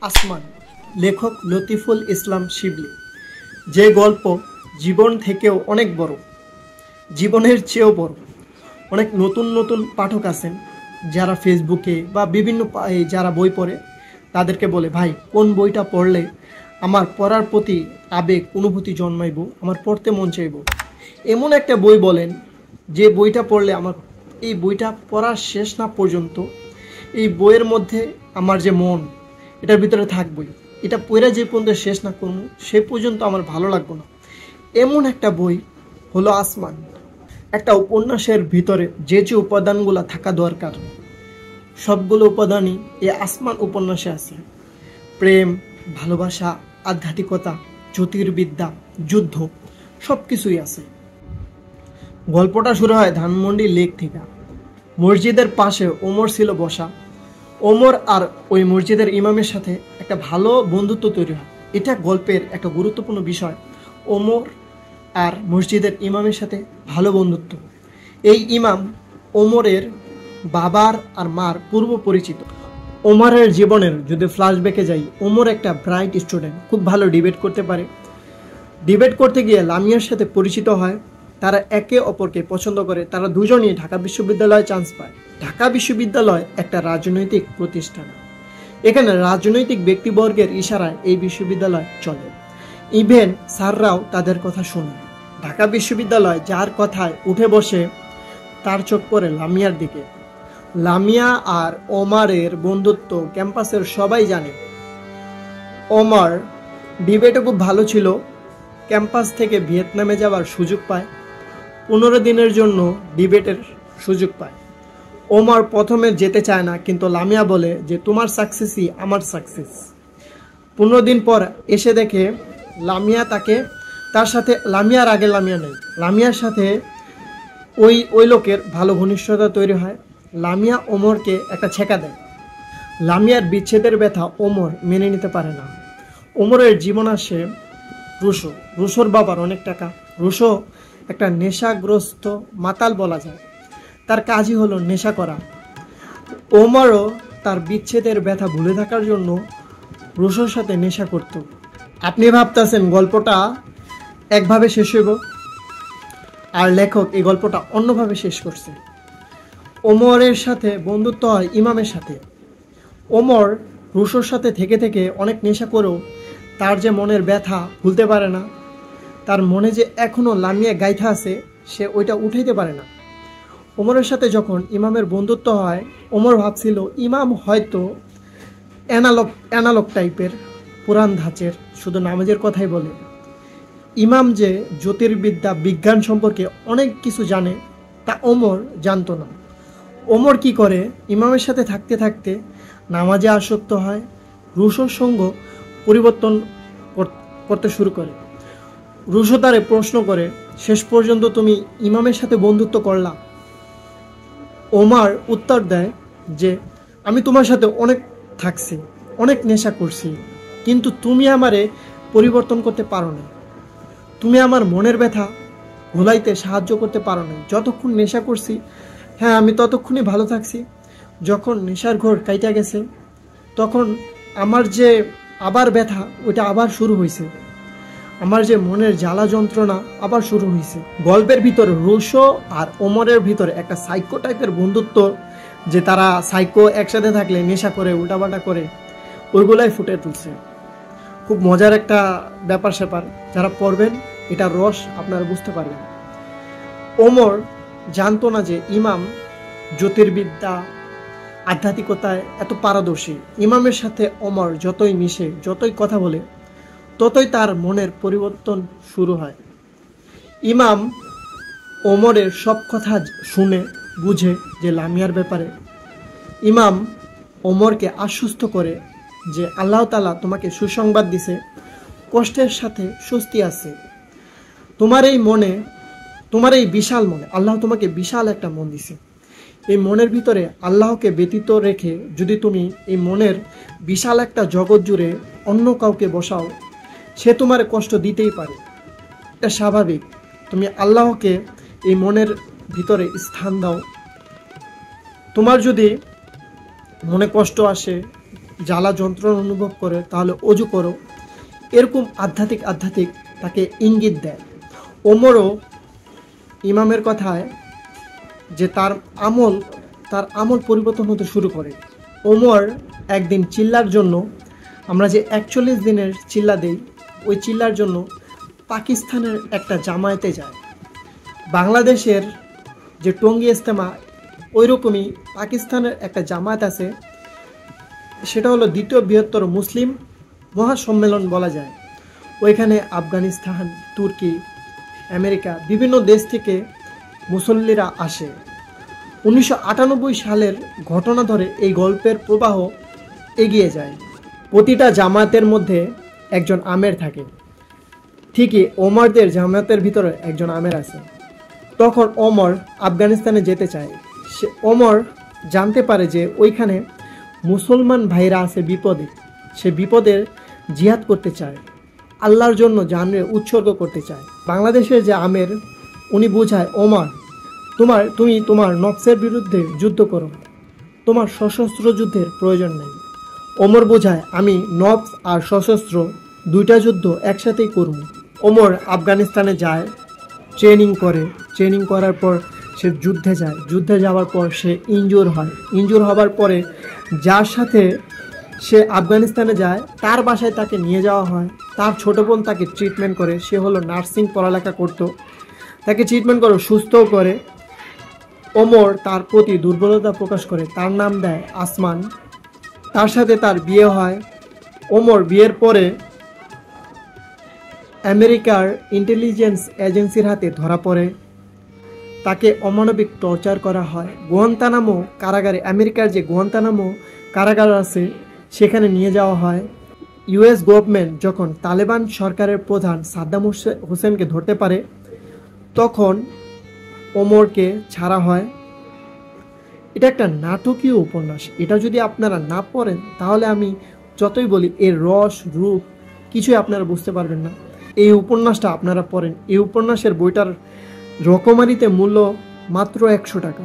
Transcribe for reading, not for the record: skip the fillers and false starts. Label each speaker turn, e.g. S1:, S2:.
S1: আসমান, লেখক লতিফুল ইসলাম শিবলি। যে গল্প জীবন থেকেও অনেক বড়, জীবনের চেয়েও বড়। অনেক নতুন নতুন পাঠক আছেন যারা ফেসবুকে বা বিভিন্ন যারা বই পড়ে তাদেরকে বলে, ভাই কোন বইটা পড়লে আমার পড়ার প্রতি আবেগ অনুভূতি জন্মাইব, আমার পড়তে মন চাইব। এমন একটা বই বলেন যে বইটা পড়লে আমার এই বইটা পড়ার শেষ না পর্যন্ত এই বইয়ের মধ্যে আমার যে মন এটার ভিতরে থাকবই, এটা পড়ে যে পর্যন্ত শেষ না করবো সে পর্যন্ত আমার ভালো লাগবে না। এমন একটা বই হলো আসমান। একটা উপন্যাসের ভিতরে যে যে উপাদানগুলো থাকা দরকার সবগুলো উপাদানই এই আসমান উপন্যাসে আছে। প্রেম, ভালোবাসা, আধ্যাত্মিকতা, জ্যোতির্বিদ্যা, যুদ্ধ, সব কিছুই আছে। গল্পটা শুরু হয় ধানমন্ডি লেক থেকে। মসজিদের পাশে ওমর ছিল বসা। ওমর আর ওই মসজিদের ইমামের সাথে একটা ভালো বন্ধুত্ব তৈরি হয়। এটা গল্পের একটা গুরুত্বপূর্ণ বিষয়। ওমর আর মসজিদের ইমামের সাথে ভালো বন্ধুত্ব। এই ইমাম ওমরের বাবার আর মার পূর্ব পরিচিত। ওমরের জীবনের যদি ফ্ল্যাশব্যাকে যাই, ওমর একটা ব্রাইট স্টুডেন্ট, খুব ভালো ডিবেট করতে পারে। ডিবেট করতে গিয়ে লামিয়ার সাথে পরিচিত হয়। তারা একে অপরকে পছন্দ করে। তারা দুজনই ঢাকা বিশ্ববিদ্যালয়ে চান্স পায়। ঢাকা বিশ্ববিদ্যালয় একটা রাজনৈতিক প্রতিষ্ঠান। এখানে রাজনৈতিক ব্যক্তিবর্গের ইশারায় এই বিশ্ববিদ্যালয় চলে। ইভেন স্যাররাও তাদের কথা শুনে। ঢাকা বিশ্ববিদ্যালয় যার কথায় উঠে বসে তার চোখ পড়ে লামিয়ার দিকে। লামিয়া আর ওমরের বন্ধুত্ব ক্যাম্পাসের সবাই জানে। ওমর ডিবেটে খুব ভালো ছিল। ক্যাম্পাস থেকে ভিয়েতনামে যাওয়ার সুযোগ পায়। 15 দিনের জন্য ডিবেটের সুযোগ পায়। ওমর প্রথমে যেতে চায় না, কিন্তু লামিয়া বলে যে তোমার সাকসেসই আমার সাকসেস। 15 দিন পর এসে দেখে লামিয়া তার সাথে লামিয়ার আগে লামিয়া নেই। লামিয়ার সাথে ওই লোকের ভালো ঘনিষ্ঠতা তৈরি হয়। লামিয়া ওমরকে একটা ছেঁকা দেয়। লামিয়ার বিচ্ছেদের ব্যথা ওমর মেনে নিতে পারে না। ওমরের জীবন আসে রুশোর বাবার অনেক টাকা। রুশো একটা নেশাগ্রস্ত মাতাল বলা যায়। তার কাজই হলো নেশা করা। ওমরও তার বিচ্ছেদের ব্যথা ভুলে থাকার জন্য রুশোর সাথে নেশা করত। আপনি ভাবতেছেন গল্পটা একভাবে শেষ হইব, আর লেখক এই গল্পটা অন্যভাবে শেষ করছে। ওমরের সাথে বন্ধুত্ব হয় ইমামের সাথে। ওমর রুশোর সাথে থেকে থেকে অনেক নেশা করেও তার যে মনের ব্যথা ভুলতে পারে না। তার মনে যে এখনও লামিয়া গাইথা আছে সে ওইটা উঠাইতে পারে না। ওমরের সাথে যখন ইমামের বন্ধুত্ব হয়, ওমর ভাবছিল ইমাম হয়তো অ্যানালগ টাইপের, পুরান ধাঁচের, শুধু নামাজের কথাই বলে। ইমাম যে জ্যোতির্বিদ্যা বিজ্ঞান সম্পর্কে অনেক কিছু জানে তা ওমর জানতো না। ওমর কি করে, ইমামের সাথে থাকতে থাকতে নামাজে আসক্ত হয়। রুশোর সঙ্গ পরিবর্তন করতে শুরু করে। রুশো তারে প্রশ্ন করে, শেষ পর্যন্ত তুমি ইমামের সাথে বন্ধুত্ব করলা? ওমর উত্তর দেয় যে আমি তোমার সাথে অনেক থাকছি, অনেক নেশা করছি, কিন্তু তুমি আমারে পরিবর্তন করতে পারো না। তুমি আমার মনের ব্যথা ভুলাইতে সাহায্য করতে পারো না। যতক্ষণ নেশা করছি, হ্যাঁ আমি ততক্ষণই ভালো থাকছি। যখন নেশার ঘোর কাইটা গেছে তখন আমার যে আবার ব্যথা ওইটা আবার শুরু হয়েছে। আমার যে মনের জ্বালা যন্ত্রণা আবার শুরু হয়েছে। গল্পের ভিতরে রুশো আর ওমরের ভিতরে একটা সাইকো টাইপের বন্ধুত্ব, যে তারা সাইকো একসাথে থাকলে নেশা করে উল্টাপাল্টা করে, ওইগুলাই ফুটে তুলছে। খুব মজার একটা ব্যাপার স্যাপার। যারা পড়বেন এটা রস আপনারা বুঝতে পারবেন। ওমর জানতো না যে ইমাম জ্যোতির্বিদ্যা আধ্যাত্মিকতায় এত পারদর্শী। ইমামের সাথে ওমর যতই মিশে, যতই কথা বলে, ততই তার মনের পরিবর্তন শুরু হয়। ইমাম ওমরের সব কথা শুনে বুঝে যে লামিয়ার ব্যাপারে। ইমাম ওমরকে আশ্বস্ত করে যে আল্লাহ তাআলা তোমাকে সুসংবাদ দিছে, কষ্টের সাথে স্বস্তি আছে। তোমার এই বিশাল মনে আল্লাহ তোমাকে বিশাল একটা মন দিছে। এই মনের ভিতরে আল্লাহকে ব্যতীত রেখে যদি তুমি এই মনের বিশাল একটা জগৎ জুড়ে অন্য কাউকে বসাও, সে তোমার কষ্ট দিতেই পারে। এটা স্বাভাবিক। তুমি আল্লাহকে এই মনের ভিতরে স্থান দাও। তোমার যদি মনে কষ্ট আসে, জ্বালা যন্ত্রণা অনুভব করে তাহলে অজু করো, এরকম আধ্যাত্মিক তাকে ইঙ্গিত দেয়। ওমরও ইমামের কথায় যে তার আমল পরিবর্তন হতে শুরু করে। ওমর একদিন চিল্লার জন্য, আমরা যে 41 দিনের চিল্লা দেই, ওই চিল্লার জন্য পাকিস্তানের একটা জামায়াতে যায়। বাংলাদেশের যে টঙ্গী ইজতেমা, ওই রকমই পাকিস্তানের একটা জামায়াত আছে, সেটা হলো দ্বিতীয় বৃহত্তর মুসলিম মহাসম্মেলন বলা যায়। ওইখানে আফগানিস্তান, তুর্কি, আমেরিকা বিভিন্ন দেশ থেকে মুসল্লিরা আসে। 1998 সালের ঘটনা ধরে এই গল্পের প্রবাহ এগিয়ে যায়। প্রতিটা জামায়াতের মধ্যে একজন আমের থাকে, ঠিকই ওমরদের জামায়াতের ভিতরে একজন আমের আছে। তখন ওমর আফগানিস্তানে যেতে চায়। ওমর জানতে পারে যে ওইখানে মুসলমান ভাইরা আছে বিপদে, সে বিপদের জিহাদ করতে চায়, আল্লাহর জন্য জানে উৎসর্গ করতে চায়। বাংলাদেশের যে আমের, উনি বোঝায় ওমর, তুমি তোমার নফসের বিরুদ্ধে যুদ্ধ করো, তোমার সশস্ত্র যুদ্ধের প্রয়োজন নেই। ওমর বোঝায় আমি নফস আর সশস্ত্র দুইটা যুদ্ধ একসাথেই করব। ওমর আফগানিস্তানে যায়, ট্রেনিং করার পর সে যুদ্ধে যাওয়ার পর সে ইনজুর হবার পরে যার সাথে সে আফগানিস্তানে যায় তার বাসায় তাকে নিয়ে যাওয়া হয়। তার ছোট বোন তাকে ট্রিটমেন্ট করে, সে হলো নার্সিং পড়ালেখা করত, তাকে ট্রিটমেন্ট করে, সুস্থও করে। ওমর তার প্রতি দুর্বলতা প্রকাশ করে, তার নাম দেয় আসমান। তার সাথে তার বিয়ে হয়। ওমর বিয়ের পরে আমেরিকার ইন্টেলিজেন্স এজেন্সির হাতে ধরা পড়ে, তাকে অমানবিক টর্চার করা হয়। গুয়ান্তানামো কারাগারে, আমেরিকার যে গুয়ান্তানামো কারাগার আছে, সেখানে নিয়ে যাওয়া হয়। ইউএস গভর্নমেন্ট যখন তালেবান সরকারের প্রধান সাদ্দাম হোসেনকে ধরতে পারে, তখন ওমরকে ছাড়া হয়। এটা একটা নাটকীয় উপন্যাস। এটা যদি আপনারা না পড়েন তাহলে আমি যতই বলি এর রস রূপ কিছুই আপনারা বুঝতে পারবেন না। এই উপন্যাসটা আপনারা পড়েন। এই উপন্যাসের বইটার রকমারিতে মূল্য মাত্র 100 টাকা।